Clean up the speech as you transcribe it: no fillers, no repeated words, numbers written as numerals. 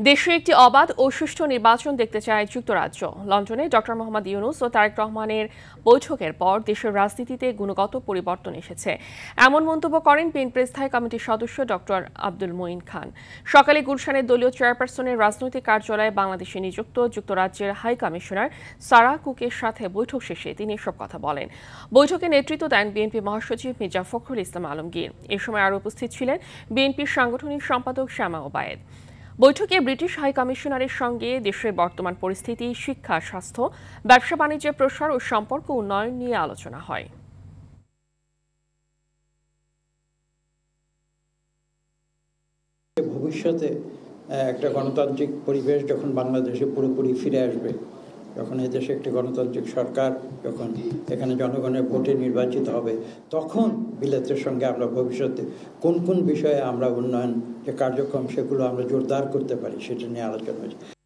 দেশে একটি অবাধ ও সুষ্ঠু নির্বাচন দেখতে চায় যুক্তরাজ্য। লন্ডনে ডক্টর মোহাম্মদ ইউনূস ও তারেক রহমানের বৈঠকের পর দেশের রাজনীতিতে গুণগত পরিবর্তন এসেছে, এমন মন্তব্য করেন বিএনপির স্থায়ী কমিটির সদস্য ডক্টর আব্দুল মঈন খান। সকালে গুলশানের দলীয় চেয়ারপারসনের রাজনৈতিক কার্যালয়ে বাংলাদেশে নিযুক্ত যুক্তরাজ্যের হাই কমিশনার সারা কুকের সাথে বৈঠক শেষে তিনি এসব কথা বলেন। বৈঠকে নেতৃত্ব দেন বিএনপি মহাসচিব মির্জা ফখরুল ইসলাম আলমগীর। এ সময় আরও উপস্থিত ছিলেন বিএনপির সাংগঠনিক সম্পাদক শ্যামা ওবায়েদ। বৈঠকে ব্রিটিশ হাই কমিশনারের সঙ্গে দেশের বর্তমান পরিস্থিতি, শিক্ষা, স্বাস্থ্য, ব্যবসা বাণিজ্যের প্রসার ও সম্পর্ক উন্নয়ন নিয়ে আলোচনা হয়। ভবিষ্যতে একটা গণতান্ত্রিক পরিবেশ যখন বাংলাদেশে পুরোপুরি ফিরে আসবে, যখন এদেশে একটি গণতান্ত্রিক সরকার, যখন এখানে জনগণের ভোটে নির্বাচিত হবে, তখন বিলেতের সঙ্গে আমরা ভবিষ্যতে কোন কোন বিষয়ে আমরা উন্নয়ন যে কার্যক্রম সেগুলো আমরা জোরদার করতে পারি সেটা নিয়ে আলোচনা হয়েছে।